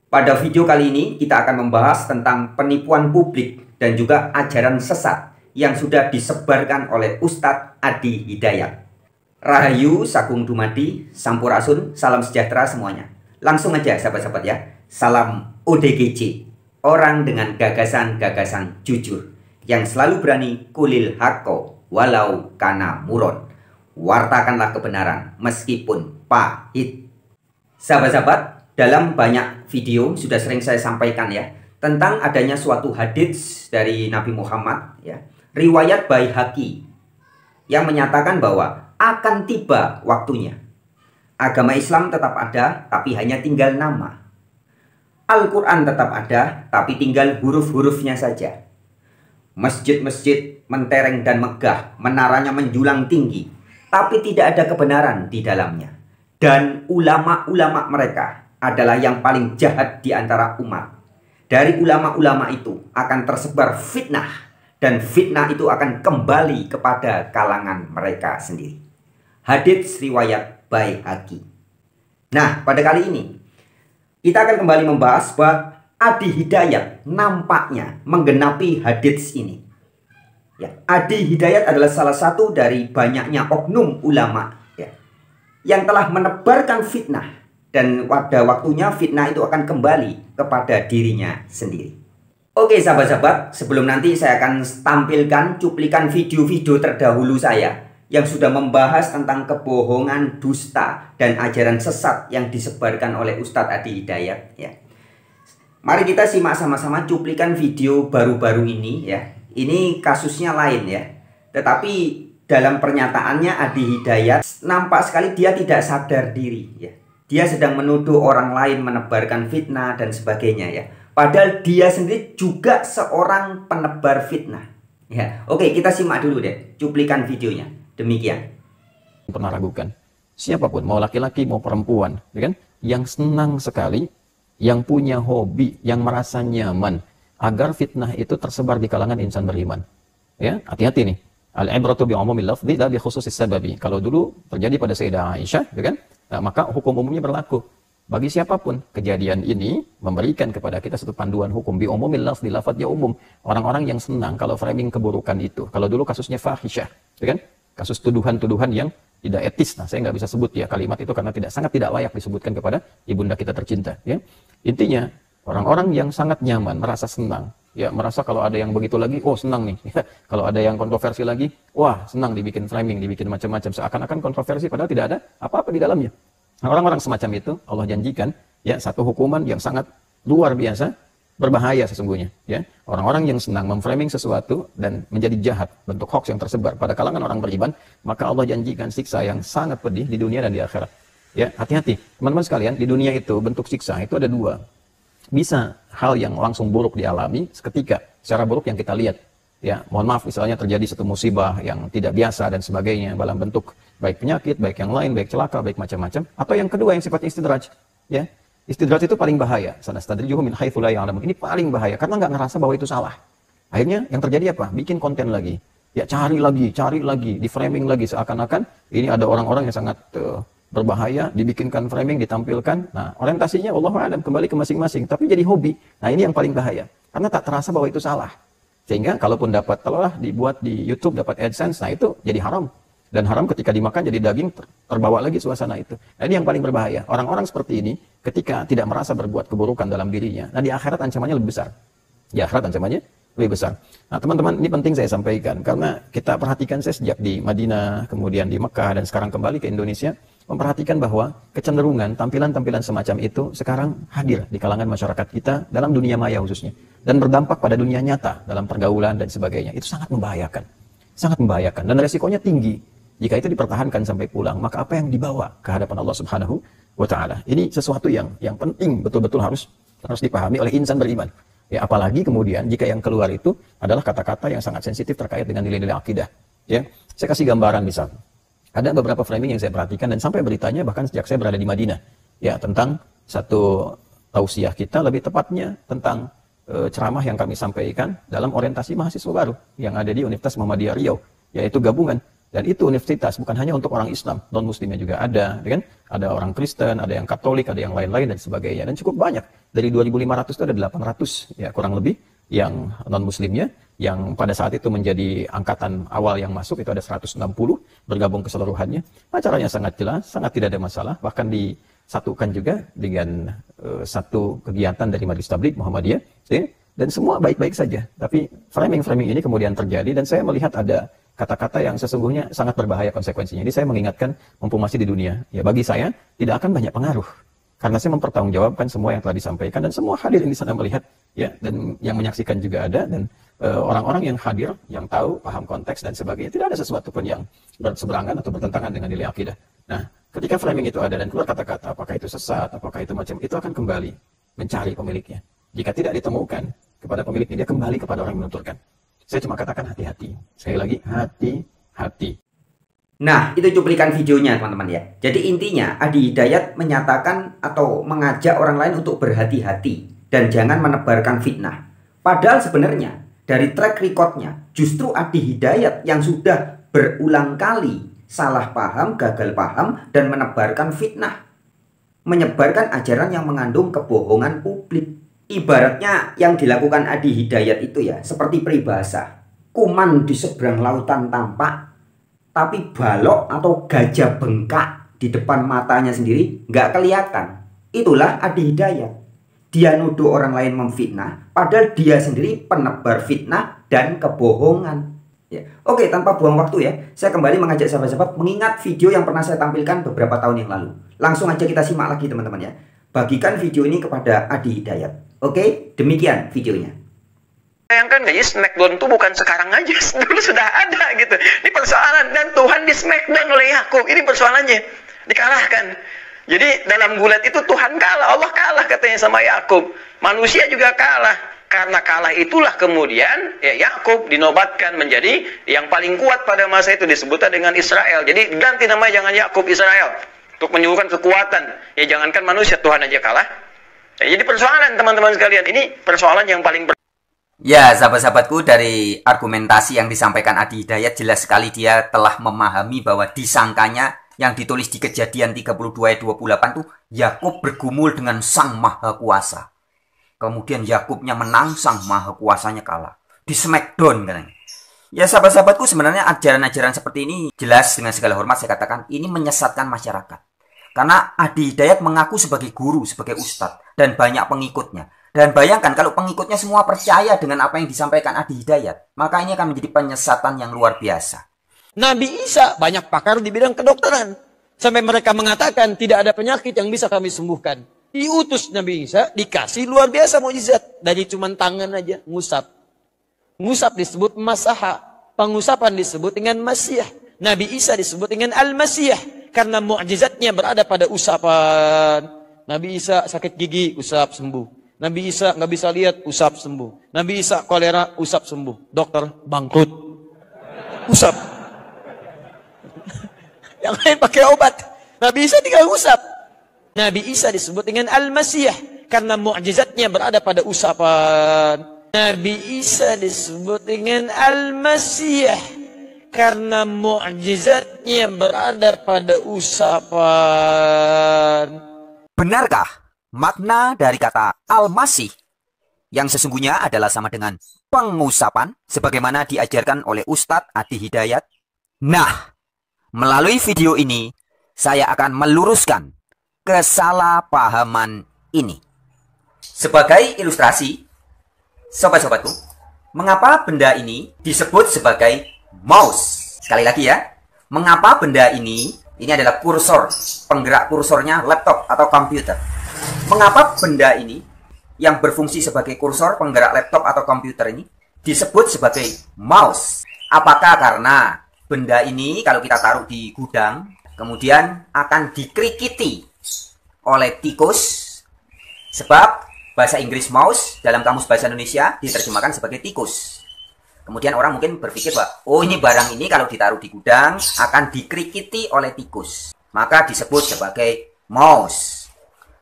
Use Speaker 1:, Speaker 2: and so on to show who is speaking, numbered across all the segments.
Speaker 1: Pada video kali ini kita akan membahas tentang penipuan publik dan juga ajaran sesat yang sudah disebarkan oleh Ustadz Adi Hidayat. Rahayu, Sagung Dumadi, Sampurasun, salam sejahtera semuanya. Langsung aja sahabat-sahabat ya. Salam ODGJ, orang dengan gagasan-gagasan jujur, yang selalu berani kulil hakko walau kana muron. Wartakanlah kebenaran meskipun pahit. Sahabat-sahabat, dalam banyak video sudah sering saya sampaikan ya tentang adanya suatu hadits dari Nabi Muhammad ya, riwayat Baihaqi yang menyatakan bahwa akan tiba waktunya agama Islam tetap ada tapi hanya tinggal nama. Al-Quran tetap ada tapi tinggal huruf-hurufnya saja. Masjid-masjid mentereng dan megah, menaranya menjulang tinggi, tapi tidak ada kebenaran di dalamnya. Dan ulama-ulama mereka adalah yang paling jahat di antara umat. Dari ulama-ulama itu akan tersebar fitnah, dan fitnah itu akan kembali kepada kalangan mereka sendiri. Hadits riwayat Baihaqi. Nah, pada kali ini kita akan kembali membahas bahwa Adi Hidayat nampaknya menggenapi hadits ini. Ya, Adi Hidayat adalah salah satu dari banyaknya oknum ulama ya, yang telah menebarkan fitnah. Dan pada waktunya fitnah itu akan kembali kepada dirinya sendiri. Oke sahabat-sahabat, sebelum nanti saya akan tampilkan cuplikan video-video terdahulu saya yang sudah membahas tentang kebohongan, dusta, dan ajaran sesat yang disebarkan oleh Ustadz Adi Hidayat ya. Mari kita simak sama-sama cuplikan video baru-baru ini ya. Ini kasusnya lain ya. Tetapi dalam pernyataannya Adi Hidayat nampak sekali dia tidak sadar diri ya. Dia sedang menuduh orang lain menebarkan fitnah dan sebagainya ya. Padahal dia sendiri juga seorang penebar fitnah. Ya, oke kita simak dulu deh cuplikan videonya. Demikian.
Speaker 2: Pernah ragukan siapapun, mau laki-laki mau perempuan, ya kan? Yang senang sekali, yang punya hobi, yang merasa nyaman agar fitnah itu tersebar di kalangan insan beriman. Ya, hati-hati nih. Al-ibratu bi umumil lafzi la bi khususis sababi. Kalau dulu terjadi pada Sayyidah Aisyah, ya kan? Nah, maka hukum umumnya berlaku bagi siapapun. Kejadian ini memberikan kepada kita satu panduan hukum bi umumil lafzi, lafadznya umum. Orang-orang yang senang kalau framing keburukan itu. Kalau dulu kasusnya fahisyah, ya kan? Kasus tuduhan-tuduhan yang tidak etis. Nah, saya nggak bisa sebut ya kalimat itu karena sangat tidak layak disebutkan kepada ibunda kita tercinta. Ya, intinya orang-orang yang sangat nyaman, merasa senang. Ya, merasa kalau ada yang begitu lagi, oh senang nih. Kalau ada yang kontroversi lagi, wah senang dibikin framing, dibikin macam-macam. Seakan-akan kontroversi padahal tidak ada apa-apa di dalamnya. Nah, orang-orang semacam itu Allah janjikan ya satu hukuman yang sangat luar biasa, berbahaya sesungguhnya. Ya, orang-orang yang senang memframing sesuatu dan menjadi jahat, bentuk hoax yang tersebar pada kalangan orang beriman, maka Allah janjikan siksa yang sangat pedih di dunia dan di akhirat. Ya, hati-hati teman-teman sekalian, di dunia itu bentuk siksa itu ada dua. Bisa hal yang langsung buruk dialami seketika, secara buruk yang kita lihat. Ya, mohon maaf misalnya terjadi satu musibah yang tidak biasa dan sebagainya dalam bentuk baik penyakit, baik yang lain, baik celaka, baik macam-macam. Atau yang kedua yang sifatnya istidraj. Ya, istidraj itu paling bahaya. Sanastadrijuhum min haitsu la ya'lamun. Ini paling bahaya karena nggak ngerasa bahwa itu salah. Akhirnya yang terjadi apa? Bikin konten lagi. Ya, cari lagi, di framing lagi seakan-akan ini ada orang-orang yang sangat berbahaya, dibikinkan framing, ditampilkan. Nah, orientasinya Allahu a'lam kembali ke masing-masing, tapi jadi hobi. Nah, ini yang paling bahaya. Karena tak terasa bahwa itu salah. Sehingga kalaupun dapat, kalaulah dibuat di YouTube dapat AdSense, nah itu jadi haram. Dan haram ketika dimakan jadi daging, terbawa lagi suasana itu. Nah, ini yang paling berbahaya. Orang-orang seperti ini ketika tidak merasa berbuat keburukan dalam dirinya, nah di akhirat ancamannya lebih besar. Di akhirat ancamannya lebih besar. Nah, teman-teman, ini penting saya sampaikan karena kita perhatikan, saya sejak di Madinah, kemudian di Mekah dan sekarang kembali ke Indonesia, memperhatikan bahwa kecenderungan tampilan-tampilan semacam itu sekarang hadir di kalangan masyarakat kita dalam dunia maya khususnya dan berdampak pada dunia nyata dalam pergaulan dan sebagainya. Itu sangat membahayakan. Sangat membahayakan dan resikonya tinggi. Jika itu dipertahankan sampai pulang, maka apa yang dibawa ke hadapan Allah Subhanahu wa taala? Ini sesuatu yang penting betul-betul harus dipahami oleh insan beriman. Ya, apalagi kemudian jika yang keluar itu adalah kata-kata yang sangat sensitif terkait dengan nilai-nilai akidah. Ya, saya kasih gambaran misal. Ada beberapa framing yang saya perhatikan dan sampai beritanya bahkan sejak saya berada di Madinah. Ya, tentang satu tausiah kita, lebih tepatnya tentang ceramah yang kami sampaikan dalam orientasi mahasiswa baru yang ada di Universitas Muhammadiyah Riau, yaitu gabungan Dan itu universitas bukan hanya untuk orang Islam, non-muslimnya juga ada, ya kan? Ada orang Kristen, ada yang Katolik, ada yang lain-lain dan sebagainya. Dan cukup banyak. Dari 2.500 itu ada 800 ya kurang lebih yang non-muslimnya, yang pada saat itu menjadi angkatan awal yang masuk itu ada 160 bergabung keseluruhannya. Acaranya sangat jelas, sangat tidak ada masalah, bahkan disatukan juga dengan satu kegiatan dari Majelis Tabligh Muhammadiyah, ya? Dan semua baik-baik saja. Tapi framing-framing ini kemudian terjadi dan saya melihat ada kata-kata yang sesungguhnya sangat berbahaya konsekuensinya. Jadi saya mengingatkan, mumpung masih di dunia, ya bagi saya tidak akan banyak pengaruh. Karena saya mempertanggungjawabkan semua yang telah disampaikan dan semua hadir di sana melihat, ya, dan yang menyaksikan juga ada, dan orang-orang yang hadir, yang tahu, paham konteks dan sebagainya, tidak ada sesuatu pun yang berseberangan atau bertentangan dengan nilai akidah. Nah, ketika framing itu ada dan keluar kata-kata, apakah itu sesat, apakah itu macam, itu akan kembali mencari pemiliknya. Jika tidak ditemukan kepada pemiliknya, dia kembali kepada orang yang menuturkan. Saya cuma katakan hati-hati. Sekali lagi, hati-hati.
Speaker 1: Nah, itu cuplikan videonya teman-teman ya. Jadi intinya Adi Hidayat menyatakan atau mengajak orang lain untuk berhati-hati dan jangan menebarkan fitnah. Padahal sebenarnya dari track recordnya justru Adi Hidayat yang sudah berulang kali salah paham, gagal paham, dan menebarkan fitnah. Menyebarkan ajaran yang mengandung kebohongan publik. Ibaratnya yang dilakukan Adi Hidayat itu ya seperti peribahasa. Kuman di seberang lautan tampak, tapi balok atau gajah bengkak di depan matanya sendiri nggak kelihatan. Itulah Adi Hidayat. Dia nuduh orang lain memfitnah, padahal dia sendiri penebar fitnah dan kebohongan. Ya. Oke, tanpa buang waktu ya, saya kembali mengajak sahabat-sahabat mengingat video yang pernah saya tampilkan beberapa tahun yang lalu. Langsung aja kita simak lagi teman-teman ya. Bagikan video ini kepada Adi Hidayat. Oke, demikian videonya.
Speaker 3: Bayangkan nggak ya, Smackdown itu bukan sekarang aja, dulu sudah ada gitu. Ini persoalan, dan Tuhan di Smackdown oleh Yakub. Ini persoalannya, dikalahkan. Jadi dalam gulat itu Tuhan kalah, Allah kalah katanya sama Yakub. Manusia juga kalah. Karena kalah itulah kemudian ya, Yakub dinobatkan menjadi yang paling kuat pada masa itu, disebutnya dengan Israel. Jadi ganti namanya, jangan Yakub, Israel. Untuk menyuguhkan kekuatan. Ya jangankan manusia, Tuhan aja kalah. Ya, jadi persoalan teman-teman sekalian, ini persoalan yang paling
Speaker 1: ya, sahabat-sahabatku, dari argumentasi yang disampaikan Adi Hidayat jelas sekali dia telah memahami bahwa disangkanya yang ditulis di Kejadian 32 ayat 28 tuh Yakub bergumul dengan Sang Maha Kuasa. Kemudian Yakubnya menang, Sang Maha Kuasanya kalah. Di Smackdown katanya. Ya sahabat-sahabatku, sebenarnya ajaran-ajaran seperti ini jelas dengan segala hormat saya katakan ini menyesatkan masyarakat. Karena Adi Hidayat mengaku sebagai guru, sebagai ustadz, dan banyak pengikutnya. Dan bayangkan kalau pengikutnya semua percaya dengan apa yang disampaikan Adi Hidayat, maka ini akan menjadi penyesatan yang luar biasa.
Speaker 4: Nabi Isa banyak pakar di bidang kedokteran. Sampai mereka mengatakan tidak ada penyakit yang bisa kami sembuhkan. Diutus Nabi Isa, dikasih luar biasa mukjizat. Dari cuman tangan aja, ngusap. Ngusap disebut masaha. Pengusapan disebut dengan masyih. Nabi Isa disebut dengan al-masyih. Karena mukjizatnya berada pada usapan. Nabi Isa sakit gigi, usap sembuh. Nabi Isa nggak bisa lihat, usap sembuh. Nabi Isa kolera, usap sembuh. Dokter bangkrut, usap. Yang lain pakai obat. Nabi Isa tinggal usap. Nabi Isa disebut dengan al-masyih karena mukjizatnya berada pada usapan. Nabi Isa disebut dengan al-masyih karena mukjizatnya berada pada usapan.
Speaker 1: Benarkah makna dari kata Al-Masih yang sesungguhnya adalah sama dengan pengusapan sebagaimana diajarkan oleh Ustadz Adi Hidayat? Nah, melalui video ini saya akan meluruskan kesalahpahaman ini. Sebagai ilustrasi, sobat-sobatku, mengapa benda ini disebut sebagai mouse? Sekali lagi ya, mengapa benda ini adalah kursor, penggerak kursornya laptop atau komputer. Mengapa benda ini yang berfungsi sebagai kursor, penggerak laptop atau komputer ini disebut sebagai mouse? Apakah karena benda ini kalau kita taruh di gudang, kemudian akan dikrikiti oleh tikus? Sebab bahasa Inggris mouse dalam kamus bahasa Indonesia diterjemahkan sebagai tikus. Kemudian orang mungkin berpikir bahwa, oh ini barang ini kalau ditaruh di gudang akan dikrikiti oleh tikus. Maka disebut sebagai mouse.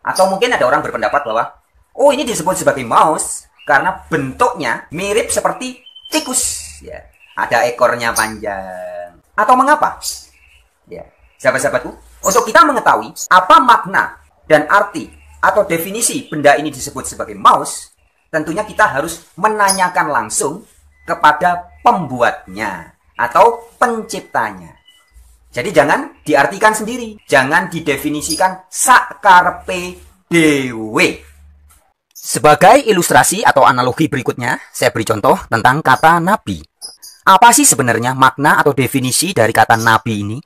Speaker 1: Atau mungkin ada orang berpendapat bahwa, oh ini disebut sebagai mouse karena bentuknya mirip seperti tikus. Ya, ada ekornya panjang. Atau mengapa? Ya, sahabat-sahabatku, untuk kita mengetahui apa makna dan arti atau definisi benda ini disebut sebagai mouse, tentunya kita harus menanyakan langsung kepada pembuatnya atau penciptanya. Jadi jangan diartikan sendiri, jangan didefinisikan sakarepe dewe. Sebagai ilustrasi atau analogi berikutnya, saya beri contoh tentang kata nabi. Apa sih sebenarnya makna atau definisi dari kata nabi ini?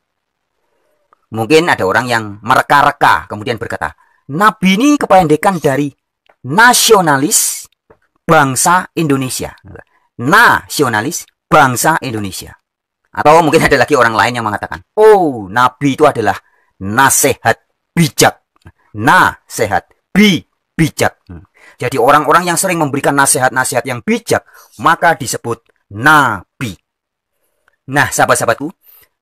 Speaker 1: Mungkin ada orang yang mereka-reka kemudian berkata, nabi ini kependekan dari nasionalis bangsa Indonesia. Nasionalis bangsa Indonesia. Atau mungkin ada lagi orang lain yang mengatakan, oh, nabi itu adalah nasihat bijak. Nasihat bijak. Jadi orang-orang yang sering memberikan nasihat-nasihat yang bijak, maka disebut nabi. Nah, sahabat-sahabatku,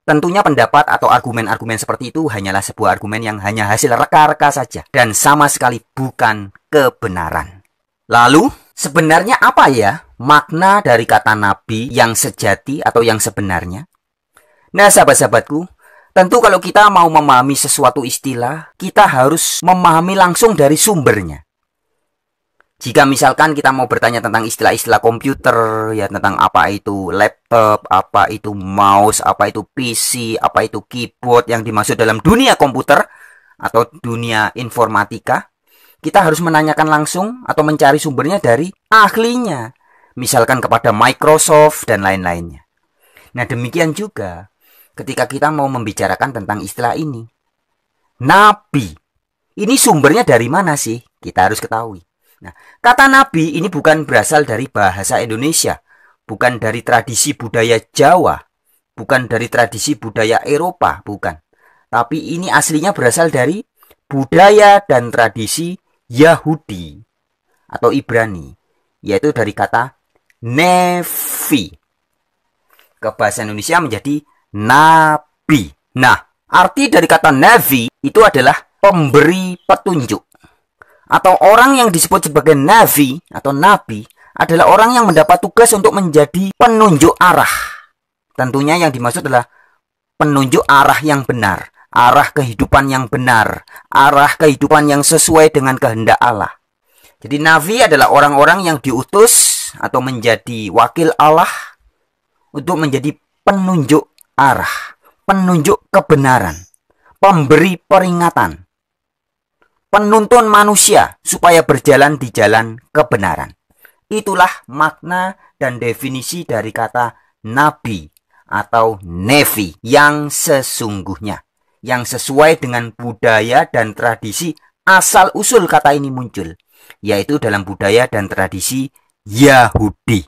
Speaker 1: tentunya pendapat atau argumen-argumen seperti itu hanyalah sebuah argumen yang hanya hasil reka-reka saja dan sama sekali bukan kebenaran. Lalu, sebenarnya apa ya makna dari kata nabi yang sejati atau yang sebenarnya? Nah, sahabat-sahabatku, tentu kalau kita mau memahami sesuatu istilah, kita harus memahami langsung dari sumbernya. Jika misalkan kita mau bertanya tentang istilah-istilah komputer, ya tentang apa itu laptop, apa itu mouse, apa itu PC, apa itu keyboard yang dimaksud dalam dunia komputer atau dunia informatika, kita harus menanyakan langsung atau mencari sumbernya dari ahlinya. Misalkan kepada Microsoft dan lain-lainnya. Nah, demikian juga ketika kita mau membicarakan tentang istilah ini. Nabi. Ini sumbernya dari mana sih? Kita harus ketahui. Nah, kata nabi ini bukan berasal dari bahasa Indonesia, bukan dari tradisi budaya Jawa, bukan dari tradisi budaya Eropa, bukan. Tapi ini aslinya berasal dari budaya dan tradisi Yahudi atau Ibrani, yaitu dari kata nevi. Ke bahasa Indonesia menjadi nabi. Nah, arti dari kata nevi itu adalah pemberi petunjuk. Atau orang yang disebut sebagai nabi atau nabi adalah orang yang mendapat tugas untuk menjadi penunjuk arah. Tentunya yang dimaksud adalah penunjuk arah yang benar, arah kehidupan yang benar, arah kehidupan yang sesuai dengan kehendak Allah. Jadi nabi adalah orang-orang yang diutus atau menjadi wakil Allah untuk menjadi penunjuk arah, penunjuk kebenaran, pemberi peringatan, penuntun manusia supaya berjalan di jalan kebenaran. Itulah makna dan definisi dari kata nabi atau nevi yang sesungguhnya, yang sesuai dengan budaya dan tradisi asal usul kata ini muncul, yaitu dalam budaya dan tradisi Yahudi.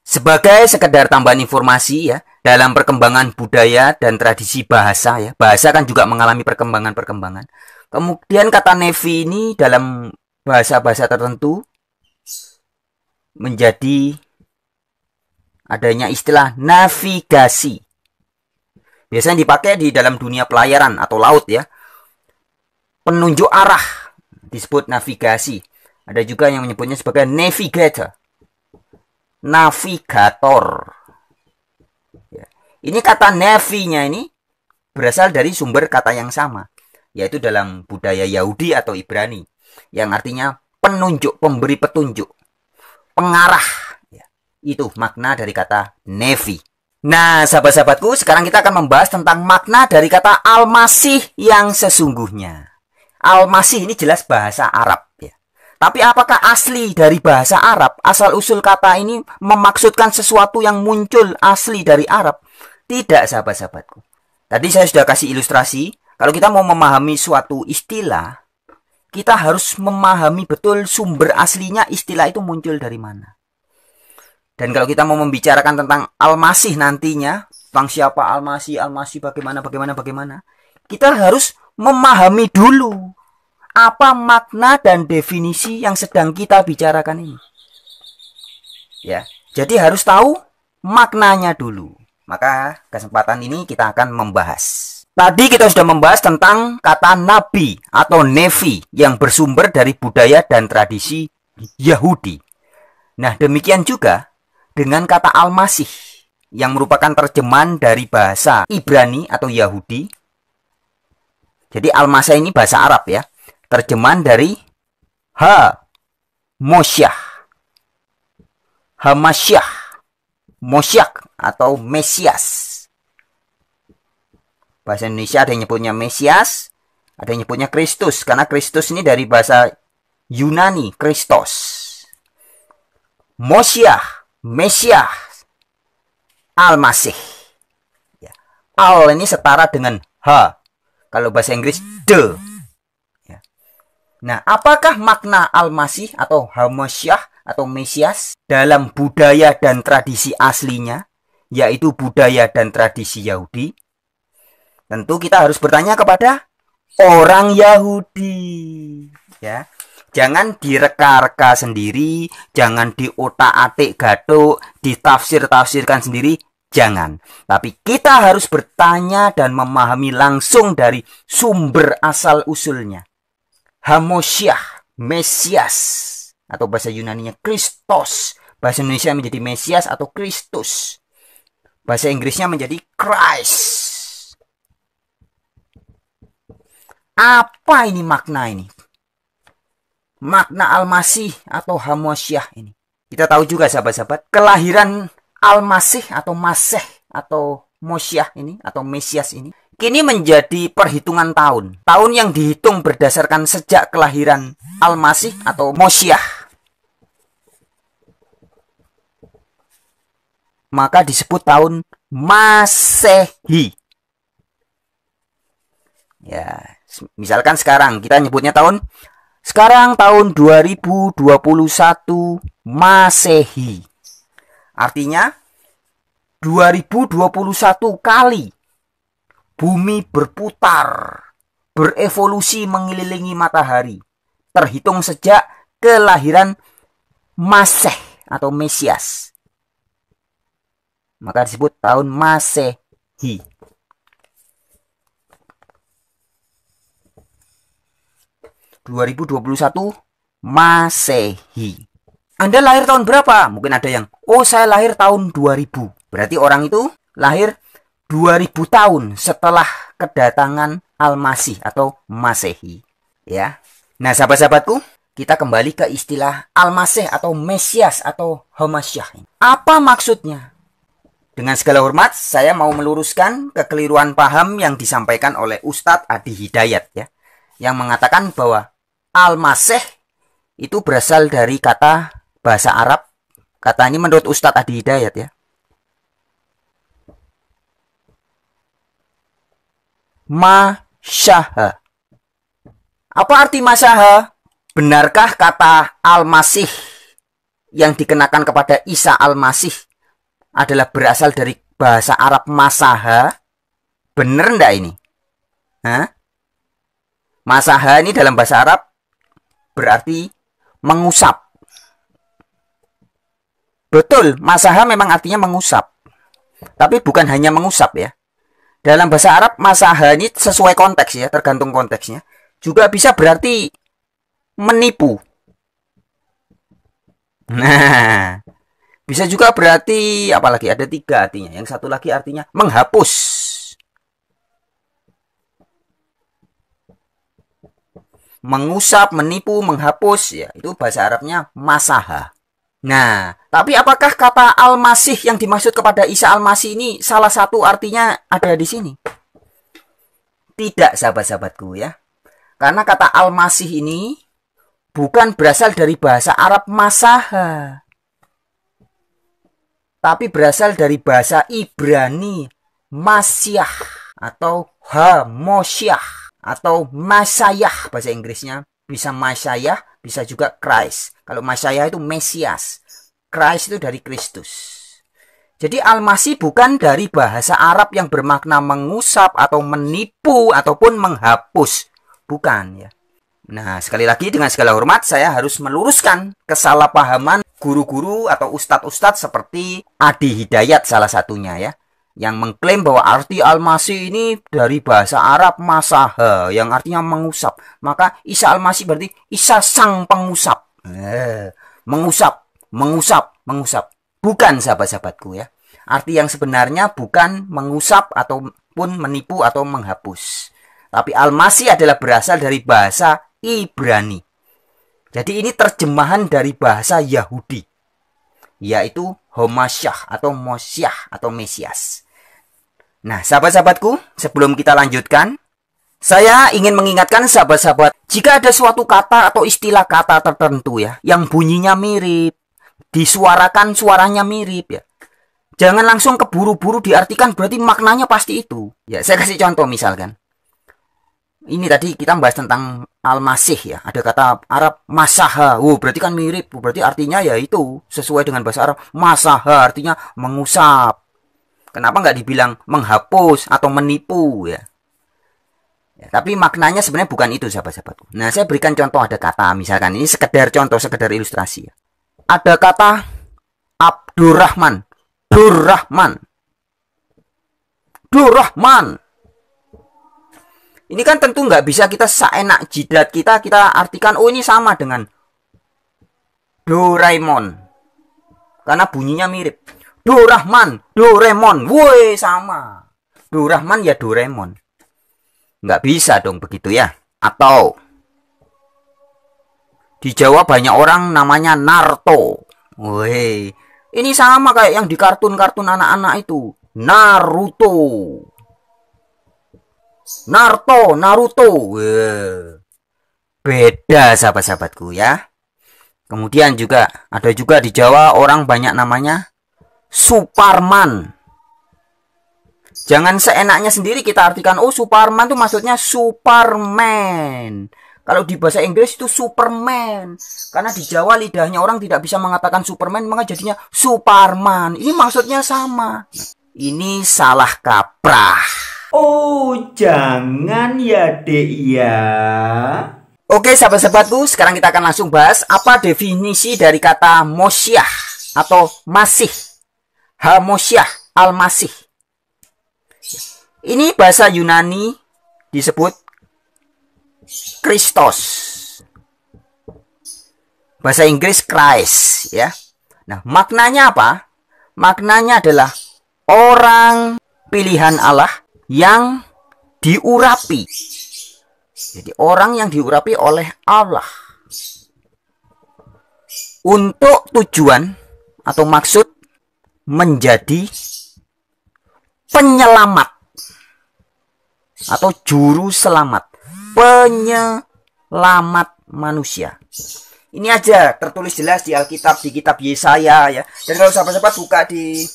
Speaker 1: Sebagai sekedar tambahan informasi ya, dalam perkembangan budaya dan tradisi bahasa ya, bahasa kan juga mengalami perkembangan-perkembangan. Kemudian kata nevi ini dalam bahasa-bahasa tertentu menjadi adanya istilah navigasi. Biasanya dipakai di dalam dunia pelayaran atau laut ya. Penunjuk arah disebut navigasi. Ada juga yang menyebutnya sebagai navigator. Navigator. Ya. Ini kata navinya ini berasal dari sumber kata yang sama, yaitu dalam budaya Yahudi atau Ibrani, yang artinya penunjuk, pemberi petunjuk, pengarah. Ya, itu makna dari kata nevi. Nah, sahabat-sahabatku, sekarang kita akan membahas tentang makna dari kata Al-Masih yang sesungguhnya. Al-Masih ini jelas bahasa Arab. Ya. Tapi apakah asli dari bahasa Arab? Asal-usul kata ini memaksudkan sesuatu yang muncul asli dari Arab? Tidak, sahabat-sahabatku. Tadi saya sudah kasih ilustrasi. Kalau kita mau memahami suatu istilah, kita harus memahami betul sumber aslinya istilah itu muncul dari mana. Dan kalau kita mau membicarakan tentang Al-Masih nantinya, tentang siapa Al-Masih, bagaimana, kita harus memahami dulu apa makna dan definisi yang sedang kita bicarakan ini. Ya, jadi harus tahu maknanya dulu. Maka kesempatan ini kita akan membahas. Tadi kita sudah membahas tentang kata nabi atau nevi yang bersumber dari budaya dan tradisi Yahudi. Nah, demikian juga dengan kata Al-Masih. yang merupakan terjemahan dari bahasa Ibrani atau Yahudi. Jadi Al-Masih ini bahasa Arab ya. Terjemahan dari Ha-Moshiach, Hamashiach, Moshiach atau Mesias. Bahasa Indonesia ada yang nyebutnya Mesias, ada yang nyebutnya Kristus. Karena Kristus ini dari bahasa Yunani, Kristos. Moshiach, Mesias, Al-Masih. Ya. Al ini setara dengan Ha. Kalau bahasa Inggris, the. Ya. Nah, apakah makna Al-Masih atau Hamashiach atau Mesias dalam budaya dan tradisi aslinya, yaitu budaya dan tradisi Yahudi? Tentu kita harus bertanya kepada orang Yahudi. Ya. Jangan direka-reka sendiri, jangan diotak-atik gatuk, ditafsir-tafsirkan sendiri. Jangan, tapi kita harus bertanya dan memahami langsung dari sumber asal usulnya. Hamoshiach, Mesias, atau bahasa Yunaninya Kristos. Bahasa Indonesia menjadi Mesias atau Kristus. Bahasa Inggrisnya menjadi Christ. Apa ini makna ini? Makna Al-Masih atau Hamoshiach ini. Kita tahu juga sahabat-sahabat, kelahiran Al-Masih atau Maseh atau Moshiach ini atau Mesias ini kini menjadi perhitungan tahun. Tahun yang dihitung berdasarkan sejak kelahiran Al-Masih atau Moshiach. Maka disebut tahun Masehi. Ya, misalkan sekarang kita nyebutnya tahun 2021 Masehi. Artinya 2021 kali bumi berputar, berevolusi mengelilingi matahari, terhitung sejak kelahiran Maseh atau Mesias. Maka disebut tahun Masehi. (2021) Masehi. Anda lahir tahun berapa? Mungkin ada yang, oh saya lahir tahun 2000. Berarti orang itu lahir 2000 tahun setelah kedatangan Al-Masih atau Masehi. Ya. Nah sahabat-sahabatku, kita kembali ke istilah Al-Masih atau Mesias atau Hamashiach. Apa maksudnya? Dengan segala hormat, saya mau meluruskan kekeliruan paham yang disampaikan oleh Ustadz Adi Hidayat ya. Yang mengatakan bahwa Al-Masih itu berasal dari kata bahasa Arab. Kata ini menurut Ustadz Adi Hidayat ya. Masyaha. Apa arti masyaha? Benarkah kata Al-Masih yang dikenakan kepada Isa Al-Masih adalah berasal dari bahasa Arab masaha? Benar enggak ini? Hah? Masaha ini dalam bahasa Arab berarti mengusap. Betul, masaha memang artinya mengusap. Tapi bukan hanya mengusap ya. Dalam bahasa Arab, masaha ini sesuai konteks ya, tergantung konteksnya. Juga bisa berarti menipu. Nah, bisa juga berarti, apalagi ada 3 artinya. Yang satu lagi artinya menghapus. Mengusap, menipu, menghapus ya, itu bahasa Arabnya masaha. Nah, tapi apakah kata Al-Masih yang dimaksud kepada Isa Al-Masih ini salah satu artinya ada di sini? Tidak, sahabat-sahabatku ya. Karena kata Al-Masih ini bukan berasal dari bahasa Arab masaha, tapi berasal dari bahasa Ibrani Masyah atau Hamoshiach atau Masayah bahasa Inggrisnya. Bisa Masayah, bisa juga Christ. Kalau Masayah itu Mesias, Christ itu dari Kristus. Jadi Al-Masih bukan dari bahasa Arab yang bermakna mengusap atau menipu ataupun menghapus. Bukan ya. Nah, sekali lagi dengan segala hormat saya harus meluruskan kesalahpahaman guru-guru atau ustadz-ustadz seperti Adi Hidayat salah satunya ya. Yang mengklaim bahwa arti Al-Masih ini dari bahasa Arab masaha, yang artinya mengusap. Maka Isa Al-Masih berarti Isa sang pengusap. Mengusap, mengusap, mengusap. Bukan sahabat-sahabatku ya.
Speaker 5: Arti yang sebenarnya bukan mengusap ataupun menipu atau menghapus. Tapi al-masih adalah berasal dari bahasa Ibrani. Jadi ini terjemahan dari bahasa Yahudi, yaitu Homasyah atau Mosyah atau Mesias. Nah, sahabat-sahabatku, sebelum kita lanjutkan, saya ingin mengingatkan sahabat-sahabat, jika ada suatu kata atau istilah kata tertentu ya, yang bunyinya mirip, disuarakan suaranya mirip ya, jangan langsung keburu-buru diartikan berarti maknanya pasti itu. Ya, saya kasih contoh misalkan. Ini tadi kita bahas tentang al-masih ya. Ada kata Arab masaha. Berarti kan mirip. Berarti artinya ya itu sesuai dengan bahasa Arab. Masaha artinya mengusap. Kenapa nggak dibilang menghapus atau menipu ya? Ya, tapi maknanya sebenarnya bukan itu sahabat-sahabatku. Nah, saya berikan contoh, ada kata misalkan ini sekedar contoh, sekedar ilustrasi ya. Ada kata Abdurrahman. Durrahman. Ini kan tentu nggak bisa kita seenak jidat kita artikan, oh ini sama dengan Doraemon. Karena bunyinya mirip. Doraemon, woi sama. Doraemon ya Doraemon. Nggak bisa dong begitu ya. Atau di Jawa banyak orang namanya Naruto. Woi, ini sama kayak yang di kartun-kartun anak-anak itu. Naruto. Beda sahabat-sahabatku ya. Kemudian juga ada juga di Jawa orang banyak namanya Superman. Jangan seenaknya sendiri kita artikan, oh Superman itu maksudnya Superman. Kalau di bahasa Inggris itu Superman. Karena di Jawa lidahnya orang tidak bisa mengatakan Superman, maka jadinya Superman. Ini maksudnya sama. Ini salah kaprah.
Speaker 1: Oh, jangan ya, Dek ya.
Speaker 5: Oke, sahabat-sahabatku, sekarang kita akan langsung bahas apa definisi dari kata Mosyah atau masih. Hamosyah, al-masih. Ini bahasa Yunani disebut Kristos. Bahasa Inggris Christ ya. Nah, maknanya apa? Maknanya adalah orang pilihan Allah yang diurapi. Jadi orang yang diurapi oleh Allah untuk tujuan atau maksud menjadi penyelamat atau juru selamat, penyelamat manusia. Ini aja tertulis jelas di Alkitab, di kitab Yesaya ya. Dan kalau sahabat-sahabat buka di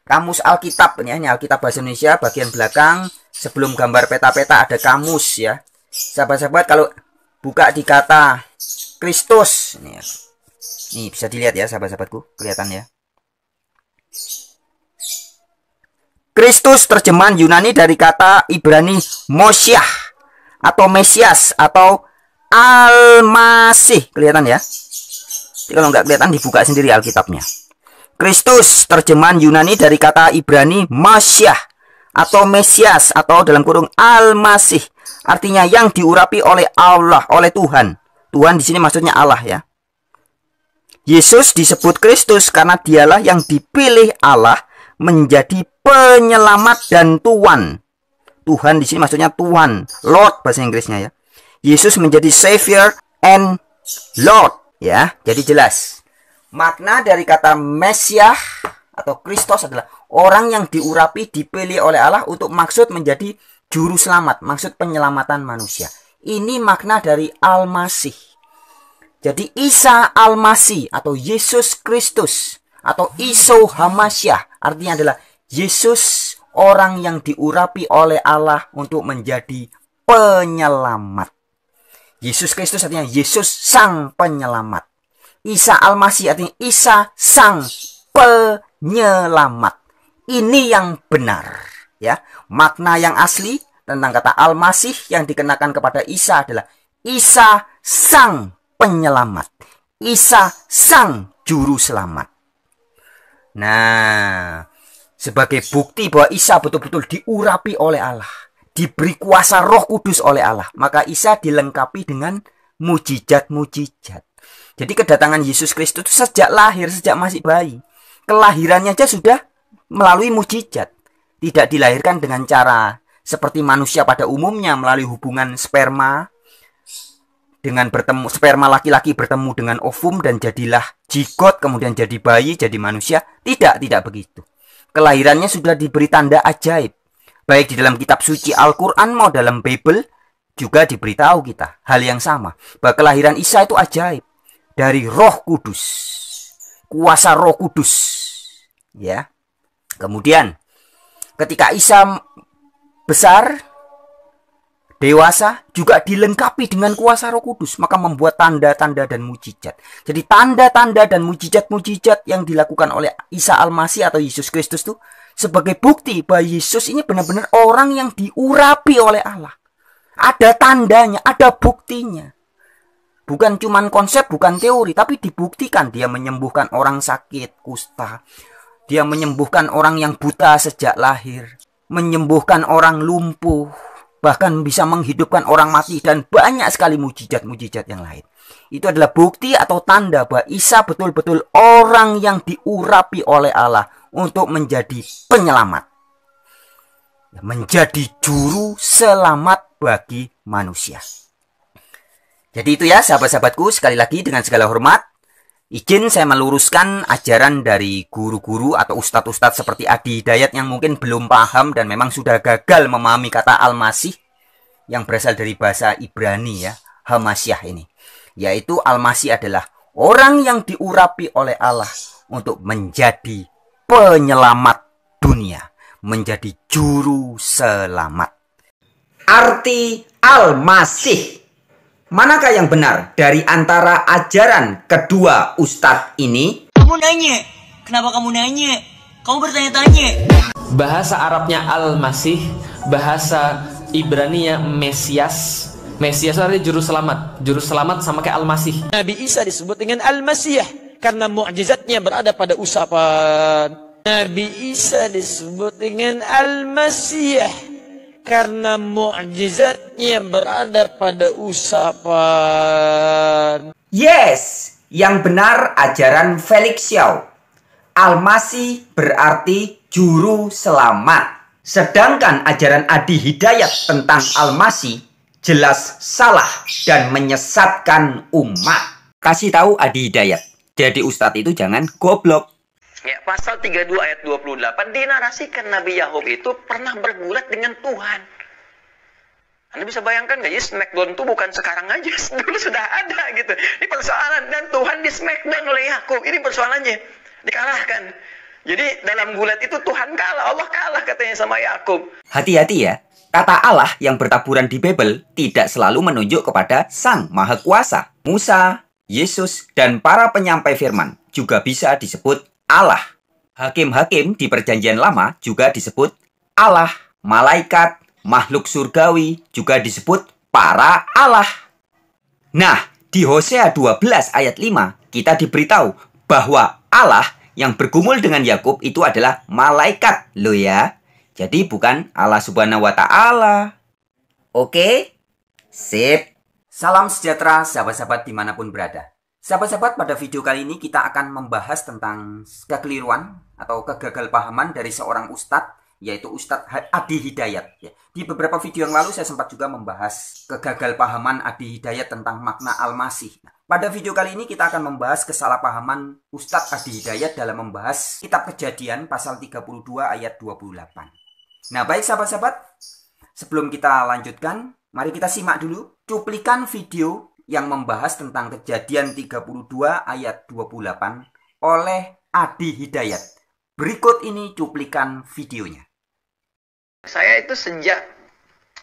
Speaker 5: kamus Alkitab, ini Alkitab bahasa Indonesia bagian belakang sebelum gambar peta-peta ada kamus ya. Sahabat-sahabat kalau buka di kata Kristus ini, ya. Nih bisa dilihat ya sahabat-sahabatku, kelihatan ya. Kristus terjemahan Yunani dari kata Ibrani Mosyah atau Mesias atau Al-Masih, kelihatan ya. Jadi kalau nggak kelihatan dibuka sendiri Alkitabnya. Kristus terjemahan Yunani dari kata Ibrani Masyah atau Mesias atau dalam kurung Al-Masih, artinya yang diurapi oleh Allah, oleh Tuhan. Tuhan di sini maksudnya Allah ya. Yesus disebut Kristus karena dialah yang dipilih Allah menjadi penyelamat dan Tuhan. Tuhan di sini maksudnya Tuhan, Lord bahasa Inggrisnya ya. Yesus menjadi Savior and Lord ya. Jadi jelas. Makna dari kata Mesiah atau Kristus adalah orang yang diurapi, dipilih oleh Allah untuk maksud menjadi juru selamat, maksud penyelamatan manusia. Ini makna dari Al-Masih. Jadi Isa Al-Masih atau Yesus Kristus atau Iso Hamasyah artinya adalah Yesus orang yang diurapi oleh Allah untuk menjadi penyelamat. Yesus Kristus artinya Yesus sang penyelamat. Isa Al-Masih artinya Isa sang penyelamat. Ini yang benar ya. Makna yang asli tentang kata Al-Masih yang dikenakan kepada Isa adalah Isa sang penyelamat. Isa sang juru selamat. Nah, sebagai bukti bahwa Isa betul-betul diurapi oleh Allah, diberi kuasa Roh Kudus oleh Allah, maka Isa dilengkapi dengan mujizat-mujizat. Jadi kedatangan Yesus Kristus sejak lahir, sejak masih bayi, kelahirannya aja sudah melalui mukjizat. Tidak dilahirkan dengan cara seperti manusia pada umumnya melalui hubungan sperma, dengan bertemu sperma laki-laki bertemu dengan ovum dan jadilah zigot, kemudian jadi bayi, jadi manusia. Tidak begitu. Kelahirannya sudah diberi tanda ajaib. Baik di dalam kitab suci Al-Quran maupun dalam Bible juga diberitahu kita hal yang sama, bahwa kelahiran Isa itu ajaib dari Roh Kudus, kuasa Roh Kudus, ya. Kemudian ketika Isa besar, dewasa, juga dilengkapi dengan kuasa Roh Kudus, maka membuat tanda-tanda dan mujizat. Jadi tanda-tanda dan mujizat-mujizat yang dilakukan oleh Isa Al-Masih atau Yesus Kristus itu sebagai bukti bahwa Yesus ini benar-benar orang yang diurapi oleh Allah. Ada tandanya, ada buktinya. Bukan cuma konsep, bukan teori, tapi dibuktikan. Dia menyembuhkan orang sakit kusta. Dia menyembuhkan orang yang buta sejak lahir. Menyembuhkan orang lumpuh. Bahkan bisa menghidupkan orang mati. Dan banyak sekali mujizat-mujizat yang lain. Itu adalah bukti atau tanda bahwa Isa betul-betul orang yang diurapi oleh Allah untuk menjadi penyelamat. Menjadi juru selamat bagi manusia. Jadi itu ya sahabat-sahabatku, sekali lagi dengan segala hormat, izin saya meluruskan ajaran dari guru-guru atau ustadz-ustadz seperti Adi Hidayat yang mungkin belum paham dan memang sudah gagal memahami kata Al-Masih yang berasal dari bahasa Ibrani ya, Hamasyah ini. Yaitu Al-Masih adalah orang yang diurapi oleh Allah untuk menjadi penyelamat dunia, menjadi juru selamat.
Speaker 1: Arti Al-Masih. Manakah yang benar dari antara ajaran kedua ustadz ini?
Speaker 6: Kamu nanya. Kenapa kamu nanya? Kamu bertanya-tanya.
Speaker 7: Bahasa Arabnya Al-Masih, bahasa Ibraninya Mesias. Mesias itu artinya juru selamat. Juru selamat sama kayak Al-Masih.
Speaker 4: Nabi Isa disebut dengan Al-Masih karena mukjizatnya berada pada usapan. Nabi Isa disebut dengan Al-Masih karena mukjizatnya berada pada usapan.
Speaker 1: Yes, yang benar ajaran Felix Xiao. Al-Masih berarti juru selamat. Sedangkan ajaran Adi Hidayat tentang Al-Masih jelas salah dan menyesatkan umat. Kasih tahu Adi Hidayat. Jadi ustadz itu jangan goblok.
Speaker 3: Ya, pasal 32 ayat 28 dinarasikan Nabi Yakub itu pernah bergulat dengan Tuhan. Anda bisa bayangkan nggak ya, Smackdown itu bukan sekarang aja, dulu sudah ada gitu. Ini persoalan, dan Tuhan di Smackdown oleh Yakub. Ini persoalannya, dikalahkan. Jadi dalam gulat itu Tuhan kalah, Allah kalah katanya sama Yakub.
Speaker 1: Hati-hati ya, kata Allah yang bertaburan di Bible tidak selalu menunjuk kepada Sang Maha Kuasa. Musa, Yesus, dan para penyampai firman juga bisa disebut Allah. Hakim-hakim di perjanjian lama juga disebut Allah. Malaikat, makhluk surgawi juga disebut para Allah. Nah, di Hosea 12 ayat 5 kita diberitahu bahwa Allah yang bergumul dengan Yakub itu adalah malaikat loh ya. Jadi bukan Allah Subhanahu wa Ta'ala. Oke? Sip. Salam sejahtera sahabat-sahabat dimanapun berada. Sahabat-sahabat, pada video kali ini kita akan membahas tentang kekeliruan atau kegagalpahaman dari seorang ustadz, yaitu Ustadz Adi Hidayat. Di beberapa video yang lalu saya sempat juga membahas kegagalpahaman Adi Hidayat tentang makna Al-Masih. Pada video kali ini kita akan membahas kesalahpahaman Ustadz Adi Hidayat dalam membahas kitab Kejadian pasal 32 ayat 28. Nah baik sahabat-sahabat, sebelum kita lanjutkan, mari kita simak dulu cuplikan video yang membahas tentang Kejadian 32 ayat 28 oleh Adi Hidayat. Berikut ini cuplikan videonya.
Speaker 3: Saya itu sejak,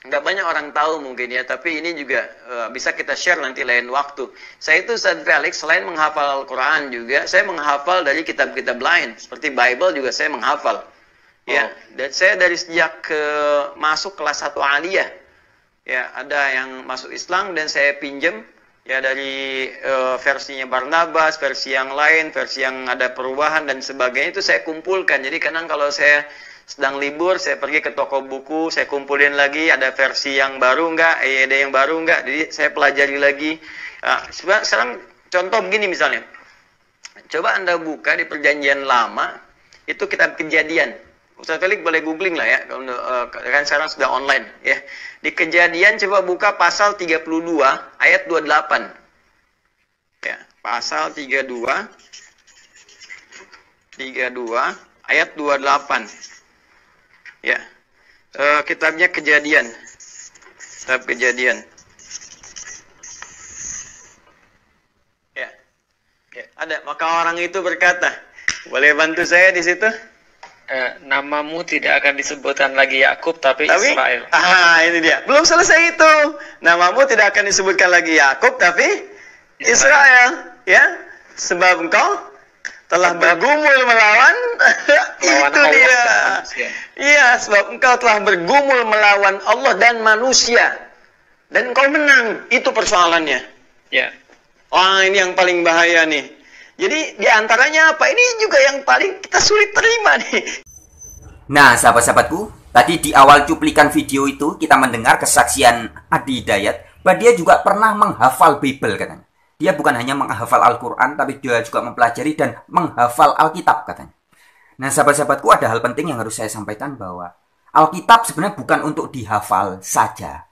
Speaker 3: nggak banyak orang tahu mungkin ya, tapi ini juga bisa kita share nanti lain waktu. Saya itu Ustadz Felix, selain menghafal Al-Quran juga, saya menghafal dari kitab-kitab lain. Seperti Bible juga saya menghafal. Ya, dan saya dari sejak masuk kelas 1 aliyah. Ya, ada yang masuk Islam dan saya pinjam ya dari versinya Barnabas, versi yang lain, versi yang ada perubahan dan sebagainya itu saya kumpulkan. Jadi kadang kalau saya sedang libur, saya pergi ke toko buku, saya kumpulin lagi ada versi yang baru enggak, ada yang baru enggak. Jadi saya pelajari lagi. Sekarang contoh begini misalnya. Coba Anda buka di Perjanjian Lama Itu kitab Kejadian. Ustaz Felix boleh googling lah ya, kan sekarang sudah online ya. Di Kejadian coba buka pasal 32 ayat 28. Ya, pasal 32 ayat 28. Ya. Kitabnya Kejadian. Kitab Kejadian. Ya. Ya, ada. Maka orang itu berkata, boleh bantu saya di situ?
Speaker 7: Namamu tidak akan disebutkan lagi Yakub tapi Israel.
Speaker 3: Ini dia. Belum selesai itu. Namamu tidak akan disebutkan lagi Yakub tapi Israel. Ya. Sebab engkau telah bergumul melawan itu dia. Iya, sebab engkau telah bergumul melawan Allah dan manusia. Dan engkau menang. Itu persoalannya.
Speaker 7: Ya.
Speaker 3: Ini yang paling bahaya nih. Jadi diantaranya apa? Ini juga yang paling kita sulit terima nih.
Speaker 5: Nah, sahabat-sahabatku, tadi di awal cuplikan video itu kita mendengar kesaksian Adi Hidayat bahwa dia juga pernah menghafal Bible katanya. Dia bukan hanya menghafal Al-Quran, tapi dia juga mempelajari dan menghafal Alkitab katanya. Nah, sahabat-sahabatku, ada hal penting yang harus saya sampaikan bahwa Alkitab sebenarnya bukan untuk dihafal saja.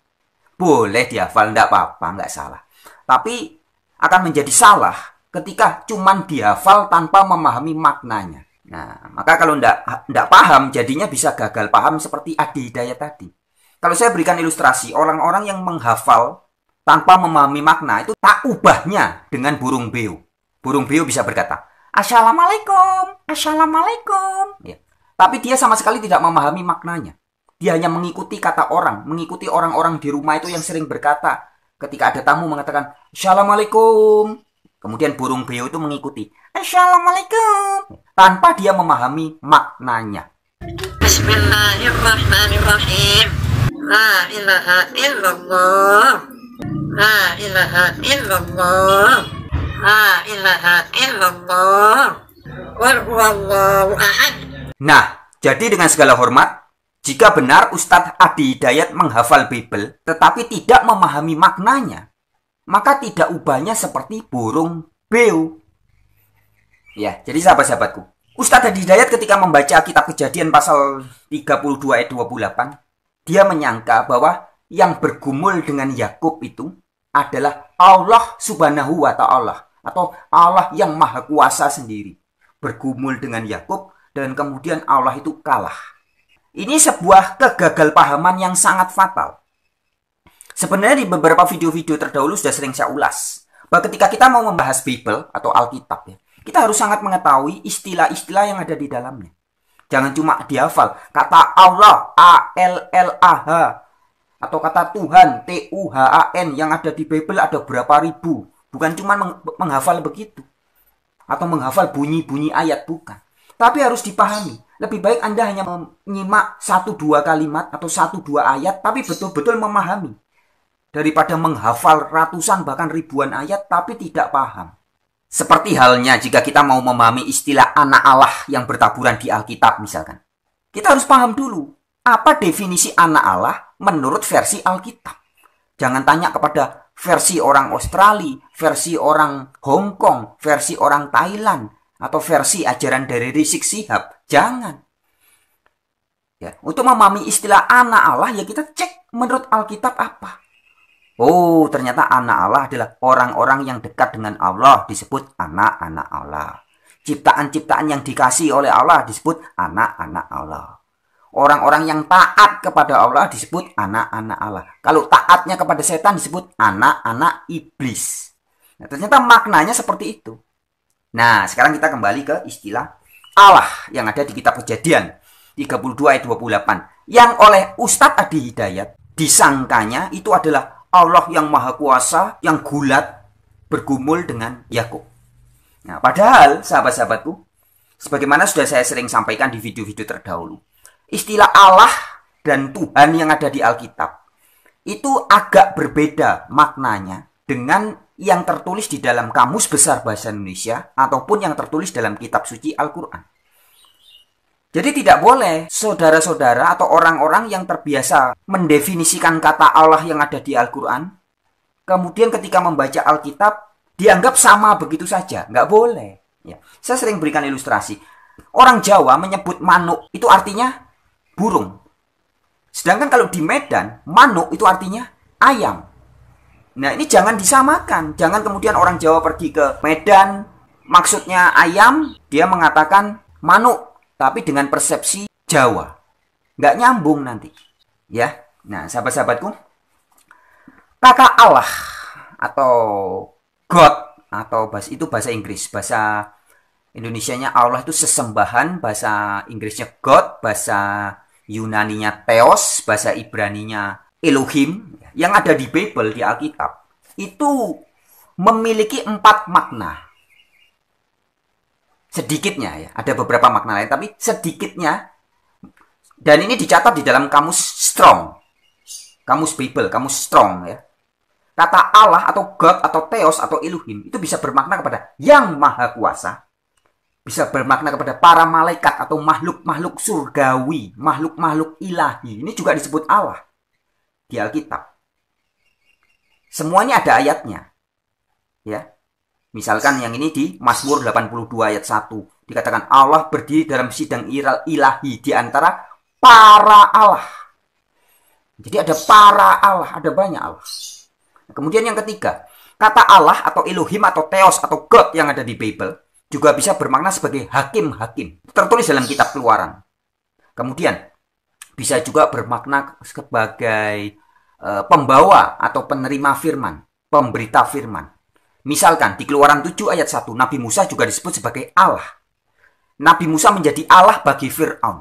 Speaker 5: Boleh dihafal, enggak apa-apa, enggak salah. Tapi akan menjadi salah ketika cuman dihafal tanpa memahami maknanya. Nah, maka kalau enggak paham, jadinya bisa gagal paham seperti Adi Hidayat tadi. Kalau saya berikan ilustrasi, orang-orang yang menghafal tanpa memahami makna itu tak ubahnya dengan burung beo. Burung beo bisa berkata, Assalamualaikum, Assalamualaikum. Ya. Tapi dia sama sekali tidak memahami maknanya. Dia hanya mengikuti kata orang, mengikuti orang-orang di rumah itu yang sering berkata ketika ada tamu mengatakan, Assalamualaikum. Kemudian burung beo itu mengikuti, Assalamualaikum, tanpa dia memahami maknanya.
Speaker 8: Bismillahirrahmanirrahim. La ilaha illallah. La ilaha illallah. La ilaha illallah. Qul huwallahu ahad.
Speaker 5: Nah, jadi dengan segala hormat, jika benar Ustadz Adi Hidayat menghafal Bible tetapi tidak memahami maknanya, maka tidak ubahnya seperti burung beo. Ya, jadi sahabat-sahabatku, Ustadz Adi Hidayat ketika membaca kitab Kejadian pasal 32 ayat 28, dia menyangka bahwa yang bergumul dengan Yakub itu adalah Allah Subhanahu wa Ta'ala, atau Allah yang Maha Kuasa sendiri. Bergumul dengan Yakub dan kemudian Allah itu kalah. Ini sebuah kegagalpahaman yang sangat fatal. Sebenarnya di beberapa video-video terdahulu sudah sering saya ulas bahwa ketika kita mau membahas Bible atau Alkitab, ya, kita harus sangat mengetahui istilah-istilah yang ada di dalamnya. Jangan cuma dihafal kata Allah, A-L-L-A-H, atau kata Tuhan, T-U-H-A-N, yang ada di Bible ada berapa ribu. Bukan cuma menghafal begitu atau menghafal bunyi-bunyi ayat, bukan. Tapi harus dipahami. Lebih baik Anda hanya menyimak 1-2 kalimat atau 1-2 ayat, tapi betul-betul memahami, daripada menghafal ratusan bahkan ribuan ayat tapi tidak paham. Seperti halnya jika kita mau memahami istilah anak Allah yang bertaburan di Alkitab misalkan. Kita harus paham dulu apa definisi anak Allah menurut versi Alkitab. Jangan tanya kepada versi orang Australia, versi orang Hong Kong, versi orang Thailand, atau versi ajaran dari Rizik Syihab. Jangan. Ya, untuk memahami istilah anak Allah ya kita cek menurut Alkitab apa. Oh, ternyata anak Allah adalah orang-orang yang dekat dengan Allah disebut anak-anak Allah. Ciptaan-ciptaan yang dikasihi oleh Allah disebut anak-anak Allah. Orang-orang yang taat kepada Allah disebut anak-anak Allah. Kalau taatnya kepada setan disebut anak-anak iblis. Nah, ternyata maknanya seperti itu. Nah, sekarang kita kembali ke istilah Allah yang ada di kitab Kejadian 32 ayat 28. Yang oleh Ustadz Adi Hidayat disangkanya itu adalah Allah yang Maha Kuasa, yang gulat, bergumul dengan Yakub. Nah, padahal sahabat-sahabatku, sebagaimana sudah saya sering sampaikan di video-video terdahulu, istilah Allah dan Tuhan yang ada di Alkitab itu agak berbeda maknanya dengan yang tertulis di dalam Kamus Besar Bahasa Indonesia ataupun yang tertulis dalam kitab suci Al-Quran. Jadi tidak boleh saudara-saudara atau orang-orang yang terbiasa mendefinisikan kata Allah yang ada di Al-Quran, kemudian ketika membaca Alkitab dianggap sama begitu saja. Nggak boleh. Ya. Saya sering berikan ilustrasi. orang Jawa menyebut manuk itu artinya burung. Sedangkan kalau di Medan, manuk itu artinya ayam. Nah, ini jangan disamakan. Jangan kemudian orang Jawa pergi ke Medan, maksudnya ayam, dia mengatakan manuk, tapi dengan persepsi Jawa. Nggak nyambung nanti. Ya. Nah, sahabat-sahabatku, kata Allah atau God atau bahasa Inggris, bahasa Indonesianya Allah itu sesembahan, bahasa Inggrisnya God, bahasa Yunaninya Theos, bahasa Ibraninya Elohim, yang ada di Bible, di Alkitab, itu memiliki 4 makna. Sedikitnya ya, ada beberapa makna lain, tapi sedikitnya. Dan ini dicatat di dalam kamus Strong. Kamus Bible, kamus Strong ya. Kata Allah atau God atau Theos atau Elohim itu bisa bermakna kepada yang maha kuasa. Bisa bermakna kepada para malaikat atau makhluk-makhluk surgawi, makhluk-makhluk ilahi. Ini juga disebut Allah di Alkitab. Semuanya ada ayatnya. Ya. Misalkan yang ini di Mazmur 82 ayat 1. Dikatakan Allah berdiri dalam sidang ilahi di antara para Allah. Jadi ada para Allah, ada banyak Allah. Kemudian yang ketiga, kata Allah atau Elohim atau Theos atau God yang ada di Bible juga bisa bermakna sebagai hakim-hakim. Tertulis dalam kitab Keluaran. Kemudian bisa juga bermakna sebagai pembawa atau penerima firman, pemberita firman. Misalkan di Keluaran 7 ayat 1, Nabi Musa juga disebut sebagai Allah. Nabi Musa menjadi Allah bagi Fir'aun.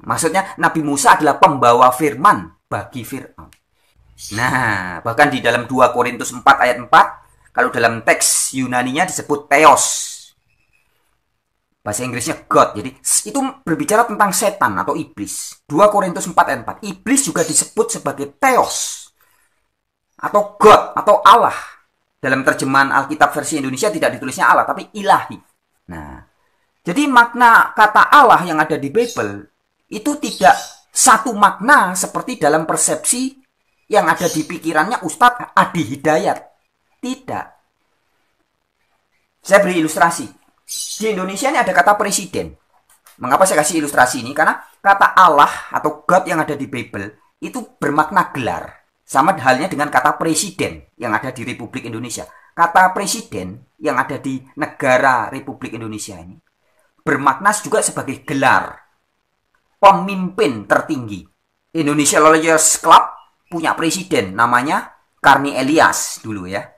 Speaker 5: Maksudnya Nabi Musa adalah pembawa firman bagi Fir'aun. Nah, bahkan di dalam 2 Korintus 4 ayat 4, kalau dalam teks Yunaninya disebut Theos. Bahasa Inggrisnya God. Jadi itu berbicara tentang setan atau iblis. 2 Korintus 4 ayat 4. Iblis juga disebut sebagai Theos. Atau God atau Allah. Dalam terjemahan Alkitab versi Indonesia tidak ditulisnya Allah, tapi ilahi. Nah, jadi makna kata Allah yang ada di Bible itu tidak satu makna seperti dalam persepsi yang ada di pikirannya Ustadz Adi Hidayat. Tidak. Saya beri ilustrasi. Di Indonesia ini ada kata presiden. Mengapa saya kasih ilustrasi ini? Karena kata Allah atau God yang ada di Bible itu bermakna gelar. Sama halnya dengan kata presiden yang ada di Republik Indonesia. Kata presiden yang ada di negara Republik Indonesia ini bermakna juga sebagai gelar pemimpin tertinggi. Indonesia Lawyers Club punya presiden namanya Karni Elias dulu ya.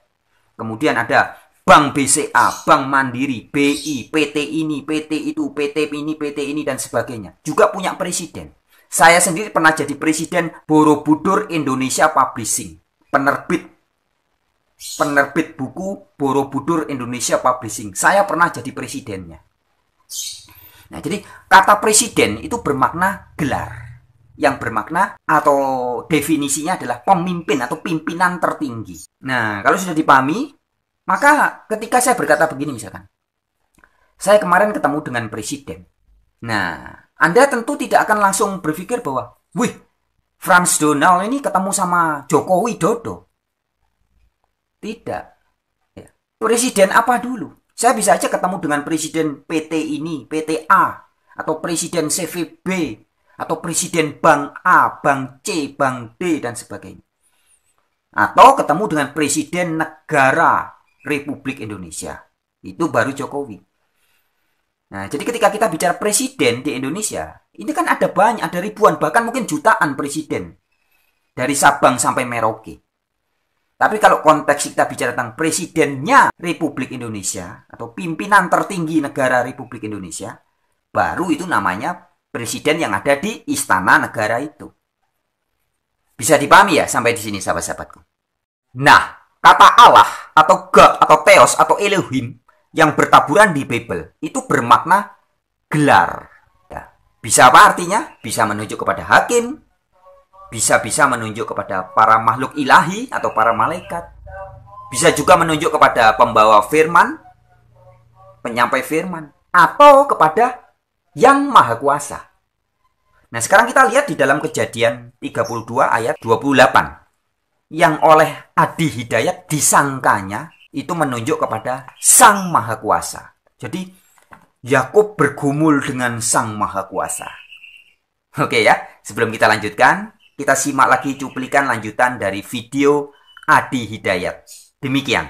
Speaker 5: Kemudian ada Bank BCA, Bank Mandiri, BI, PT ini, PT itu, PT ini dan sebagainya. Juga punya presiden. Saya sendiri pernah jadi presiden Borobudur Indonesia Publishing. Penerbit buku Borobudur Indonesia Publishing. Saya pernah jadi presidennya. Nah, jadi kata presiden itu bermakna gelar. Yang bermakna atau definisinya adalah pemimpin atau pimpinan tertinggi. Nah, kalau sudah dipahami, maka ketika saya berkata begini misalkan, saya kemarin ketemu dengan presiden. Nah, Anda tentu tidak akan langsung berpikir bahwa, wih, Frans Donald ini ketemu sama Joko Widodo. Tidak. Ya. Presiden apa dulu? Saya bisa aja ketemu dengan presiden PT ini, PT A, atau presiden CVB, atau presiden Bank A, Bank C, Bank D, dan sebagainya. Atau ketemu dengan presiden negara Republik Indonesia. Itu baru Jokowi. Nah, jadi ketika kita bicara presiden di Indonesia, ini kan ada banyak, ada ribuan, bahkan mungkin jutaan presiden. Dari Sabang sampai Merauke. Tapi kalau konteks kita bicara tentang presidennya Republik Indonesia, atau pimpinan tertinggi negara Republik Indonesia, baru itu namanya presiden yang ada di istana negara itu. Bisa dipahami ya sampai di sini sahabat-sahabatku? Nah, kata Allah, atau God, atau Theos, atau Elohim, yang bertaburan di Bible itu bermakna gelar. Ya. Bisa apa artinya? Bisa menunjuk kepada hakim, bisa menunjuk kepada para makhluk ilahi atau para malaikat. Bisa juga menunjuk kepada pembawa firman, penyampai firman, atau kepada yang maha kuasa. Nah, sekarang kita lihat di dalam Kejadian 32 ayat 28. Yang oleh Adi Hidayat disangkanya itu menunjuk kepada Sang Maha Kuasa. Jadi Yakub bergumul dengan Sang Maha Kuasa. Oke ya, sebelum kita lanjutkan, kita simak lagi cuplikan lanjutan dari video Adi Hidayat. Demikian.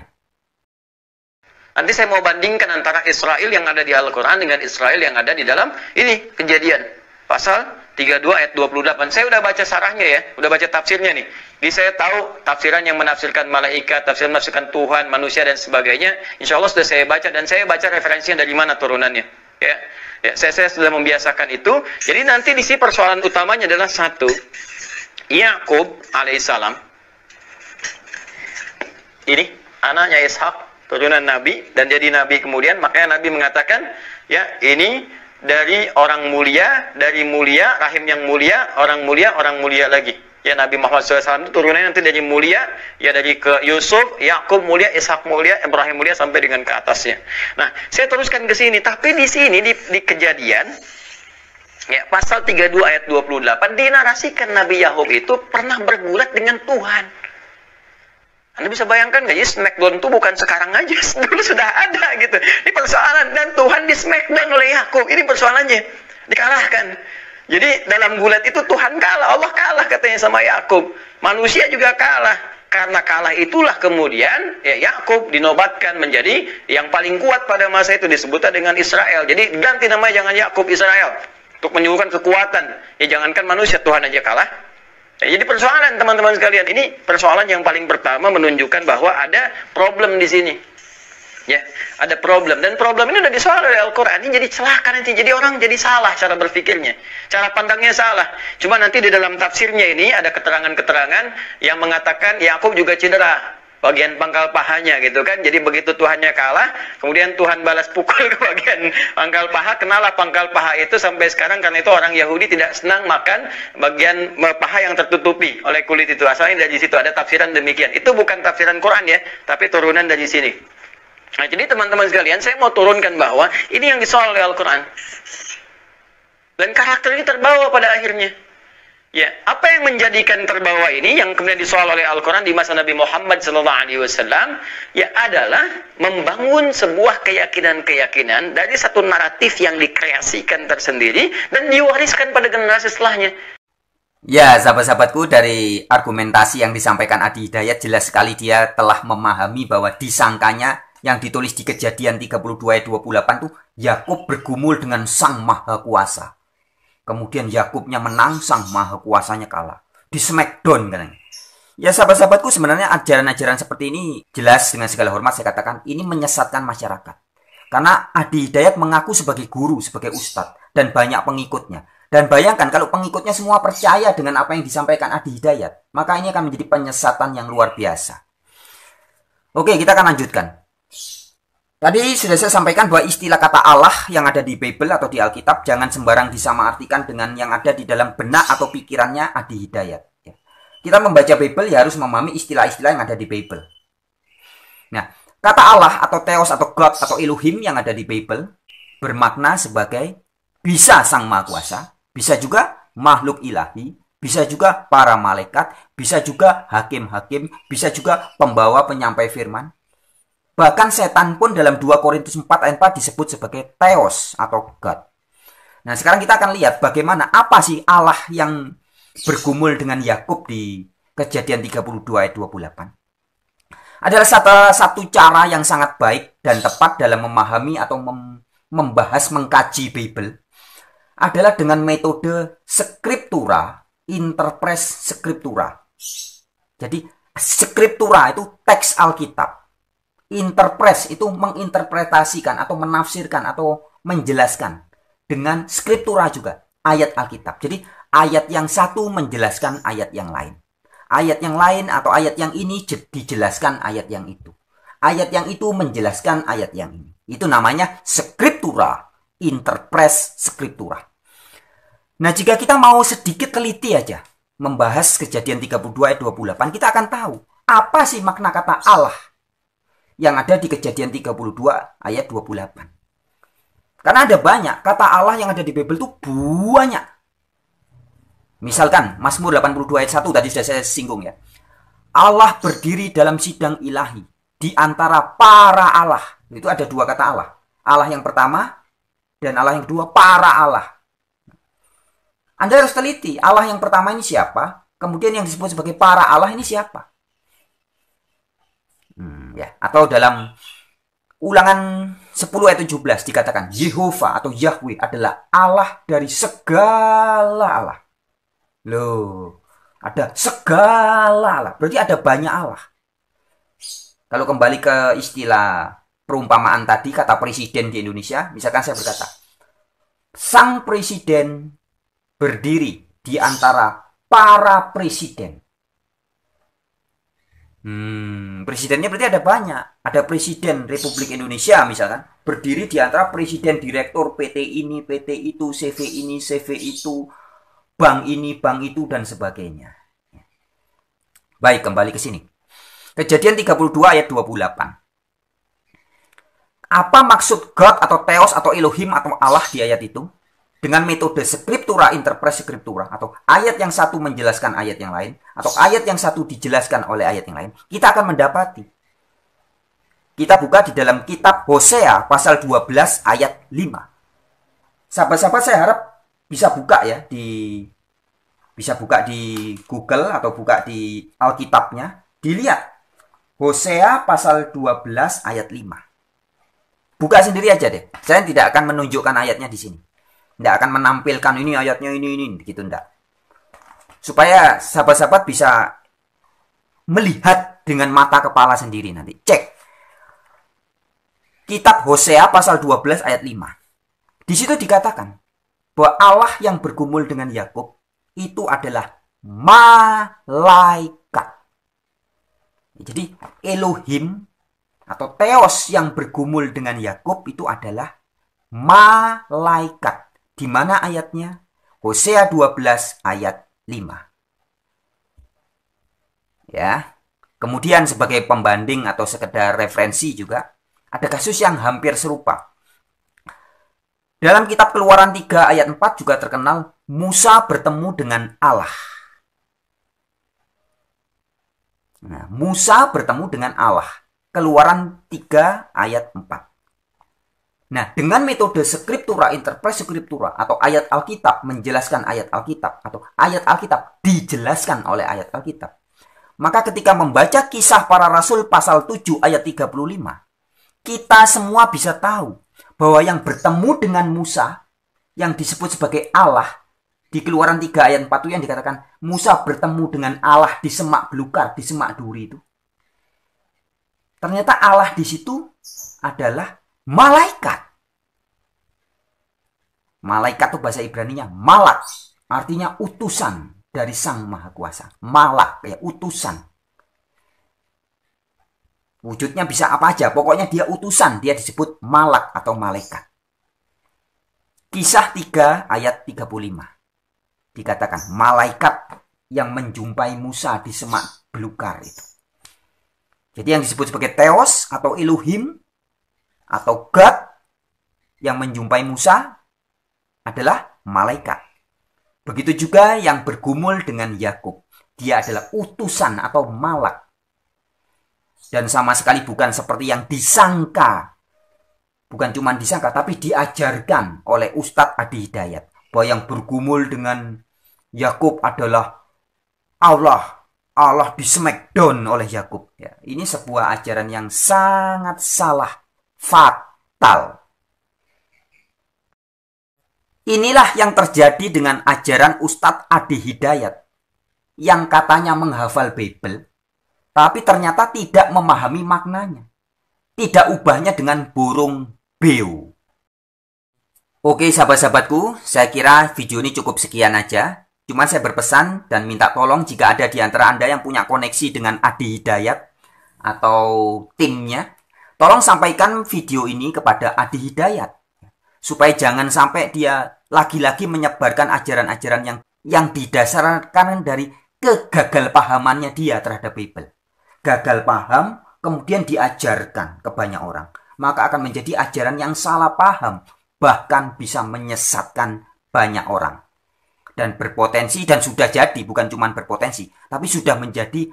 Speaker 3: Nanti saya mau bandingkan antara Israel yang ada di Al-Quran dengan Israel yang ada di dalam ini Kejadian pasal 32 ayat 28. Saya udah baca sarahnya ya, udah baca tafsirnya nih. Jadi saya tahu tafsiran yang menafsirkan malaikat, tafsiran menafsirkan Tuhan, manusia dan sebagainya. Insya Allah sudah saya baca, dan saya baca referensinya dari mana turunannya. Ya, saya sudah membiasakan itu. Jadi nanti di sini persoalan utamanya adalah satu, Yakub alaihissalam. Ini anaknya Ishak, turunan Nabi, dan jadi Nabi kemudian. Makanya Nabi mengatakan, ya ini dari orang mulia, dari mulia, rahim yang mulia, orang mulia lagi. Ya Nabi Muhammad SAW itu turunannya nanti dari mulia, ya dari ke Yusuf, Yakub mulia, Ishak mulia, Ibrahim mulia sampai dengan ke atasnya. Nah, saya teruskan ke sini. Tapi di sini di Kejadian, ya pasal 32 ayat 28 dinarasikan Nabi Yakub itu pernah bergulat dengan Tuhan. Anda bisa bayangkan nggak? Jadi Smackdown itu bukan sekarang aja, dulu sudah ada gitu. Ini persoalan, dan Tuhan di Smackdown oleh Yakub. Ini persoalannya, dikalahkan. Jadi dalam gulat itu Tuhan kalah, Allah kalah katanya sama Yakub. Manusia juga kalah. Karena kalah itulah kemudian ya Yakub dinobatkan menjadi yang paling kuat pada masa itu, disebutnya dengan Israel. Jadi ganti namanya, jangan Yakub, Israel, untuk menyuguhkan kekuatan. Ya jangankan manusia, Tuhan aja kalah. Ya, jadi persoalan teman-teman sekalian, ini persoalan yang paling pertama menunjukkan bahwa ada problem di sini. Ya, ada problem, dan problem ini udah disoal oleh Al-Quran. Ini jadi celaka nanti, jadi orang jadi salah cara berpikirnya, cara pandangnya salah. Cuma nanti di dalam tafsirnya ini ada keterangan-keterangan yang mengatakan Yakub juga cedera bagian pangkal pahanya gitu kan. Jadi begitu Tuhannya kalah, kemudian Tuhan balas pukul ke bagian pangkal paha, kenalah pangkal paha itu sampai sekarang. Karena itu orang Yahudi tidak senang makan bagian paha yang tertutupi oleh kulit itu. Asalnya dari situ, ada tafsiran demikian. Itu bukan tafsiran Quran ya, tapi turunan dari sini. Nah, jadi teman-teman sekalian, saya mau turunkan bahwa ini yang disoal oleh Al-Quran. Dan karakter ini terbawa pada akhirnya. Ya, apa yang menjadikan terbawa ini yang kemudian disoal oleh Al-Quran di masa Nabi Muhammad SAW, ya adalah membangun sebuah keyakinan-keyakinan dari satu naratif yang dikreasikan tersendiri dan diwariskan pada generasi setelahnya.
Speaker 5: Ya, sahabat-sahabatku, dari argumentasi yang disampaikan Adi Hidayat, jelas sekali dia telah memahami bahwa disangkanya yang ditulis di Kejadian 32 ayat 28 tuh Yakub bergumul dengan Sang Maha Kuasa. Kemudian Yakubnya menang, Sang Maha Kuasanya kalah. Di Smackdown katanya. Ya sahabat-sahabatku, sebenarnya ajaran-ajaran seperti ini jelas dengan segala hormat saya katakan ini menyesatkan masyarakat. Karena Adi Hidayat mengaku sebagai guru, sebagai ustadz, dan banyak pengikutnya. Dan bayangkan kalau pengikutnya semua percaya dengan apa yang disampaikan Adi Hidayat, maka ini akan menjadi penyesatan yang luar biasa. Oke, kita akan lanjutkan. Tadi sudah saya sampaikan bahwa istilah kata Allah yang ada di Bible atau di Alkitab jangan sembarang disamaartikan dengan yang ada di dalam benak atau pikirannya Adi Hidayat. Kita membaca Bible ya harus memahami istilah-istilah yang ada di Bible. Nah, kata Allah atau Theos atau God atau Elohim yang ada di Bible bermakna sebagai bisa Sang Maha Kuasa, bisa juga makhluk ilahi, bisa juga para malaikat, bisa juga hakim-hakim, bisa juga pembawa penyampai firman. Bahkan setan pun dalam 2 Korintus 4 ayat 4 disebut sebagai Theos atau God. Nah, sekarang kita akan lihat bagaimana apa sih Allah yang bergumul dengan Yakub di Kejadian 32 ayat 28. Adalah satu cara yang sangat baik dan tepat dalam memahami atau membahas, mengkaji Bible adalah dengan metode scriptura, interpres scriptura. Jadi scriptura itu teks Alkitab. Interpres itu menginterpretasikan atau menafsirkan atau menjelaskan dengan scriptura juga, ayat Alkitab. Jadi ayat yang satu menjelaskan ayat yang lain. Ayat yang lain atau ayat yang ini dijelaskan ayat yang itu. Ayat yang itu menjelaskan ayat yang ini. Itu namanya scriptura, interpres scriptura. Nah, jika kita mau sedikit teliti aja membahas Kejadian 32 ayat 28, kita akan tahu apa sih makna kata Allah yang ada di Kejadian 32 ayat 28. Karena ada banyak kata Allah yang ada di Bible itu banyak. Misalkan Mazmur 82 ayat 1 tadi sudah saya singgung ya. Allah berdiri dalam sidang ilahi di antara para Allah. Itu ada 2 kata Allah. Allah yang pertama Dan Allah yang kedua, para Allah. Anda harus teliti, Allah yang pertama ini siapa? Kemudian yang disebut sebagai para Allah ini siapa? Ya, atau dalam Ulangan 10 ayat 17 dikatakan Yehovah atau Yahweh adalah Allah dari segala Allah. Loh, ada segala Allah. Berarti ada banyak Allah. Kalau kembali ke istilah perumpamaan tadi, kata presiden di Indonesia, misalkan saya berkata, sang presiden berdiri di antara para presiden. Presidennya berarti ada banyak. Ada presiden Republik Indonesia misalkan, berdiri di antara presiden direktur PT ini, PT itu, CV ini, CV itu, bank ini, bank itu, dan sebagainya. Baik, kembali ke sini. Kejadian 32 ayat 28. Apa maksud God atau Theos atau Elohim atau Allah di ayat itu? Dengan metode scriptura interpret scriptura, atau ayat yang satu menjelaskan ayat yang lain, atau ayat yang satu dijelaskan oleh ayat yang lain, kita akan mendapati. Kita buka di dalam kitab Hosea pasal 12 ayat 5. Sahabat-sahabat, saya harap bisa buka ya bisa buka di Google atau buka di Alkitabnya, dilihat Hosea pasal 12 ayat 5. Buka sendiri aja deh. Saya tidak akan menunjukkan ayatnya di sini. Tidak akan menampilkan ini ayatnya ini gitu, enggak. Supaya sahabat-sahabat bisa melihat dengan mata kepala sendiri nanti. Cek. Kitab Hosea pasal 12 ayat 5. Di situ dikatakan bahwa Allah yang bergumul dengan Yakub itu adalah malaikat. Jadi Elohim atau Theos yang bergumul dengan Yakub itu adalah malaikat. Di mana ayatnya? Hosea 12 ayat 5. Ya. Kemudian sebagai pembanding atau sekedar referensi juga, ada kasus yang hampir serupa. Dalam kitab Keluaran 3 ayat 4 juga terkenal Musa bertemu dengan Allah. Nah, Musa bertemu dengan Allah. Keluaran 3 ayat 4. Nah, dengan metode scriptura interpret scriptura atau ayat Alkitab menjelaskan ayat Alkitab atau ayat Alkitab dijelaskan oleh ayat Alkitab, maka ketika membaca Kisah Para Rasul pasal 7 ayat 35, kita semua bisa tahu bahwa yang bertemu dengan Musa yang disebut sebagai Allah di Keluaran 3 ayat 4 itu yang dikatakan Musa bertemu dengan Allah di semak belukar, di semak duri itu. Ternyata Allah di situ adalah malaikat. Malaikat itu bahasa Ibraninya malak, artinya utusan dari Sang Maha Kuasa. Malak ya, utusan. Wujudnya bisa apa aja, pokoknya dia utusan, dia disebut malak atau malaikat. Kisah 3 ayat 35. Dikatakan malaikat yang menjumpai Musa di semak belukar itu. Jadi yang disebut sebagai Theos atau Elohim atau God yang menjumpai Musa adalah malaikat. Begitu juga yang bergumul dengan Yakub. Dia adalah utusan atau malak. Dan sama sekali bukan seperti yang disangka. Bukan cuma disangka, tapi diajarkan oleh Ustadz Adi Hidayat. Bahwa yang bergumul dengan Yakub adalah Allah. Allah di smackdown oleh Yakub. Ya, ini sebuah ajaran yang sangat salah, fatal. Inilah yang terjadi dengan ajaran Ustadz Adi Hidayat yang katanya menghafal Bible, tapi ternyata tidak memahami maknanya. Tidak ubahnya dengan burung beo. Oke sahabat-sahabatku, saya kira video ini cukup sekian aja. Cuma saya berpesan dan minta tolong jika ada di antara Anda yang punya koneksi dengan Adi Hidayat atau timnya, tolong sampaikan video ini kepada Adi Hidayat. Supaya jangan sampai dia lagi-lagi menyebarkan ajaran-ajaran yang didasarkan dari kegagalpahamannya dia terhadap Bible. Gagal paham, kemudian diajarkan ke banyak orang. Maka akan menjadi ajaran yang salah paham, bahkan bisa menyesatkan banyak orang. Dan berpotensi, dan sudah jadi, bukan cuma berpotensi, tapi sudah menjadi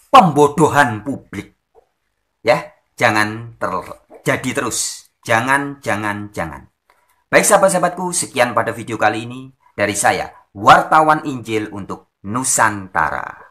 Speaker 5: pembodohan publik. Ya, jangan terjadi terus. Jangan. Baik sahabat-sahabatku, sekian pada video kali ini dari saya, wartawan Injil untuk Nusantara.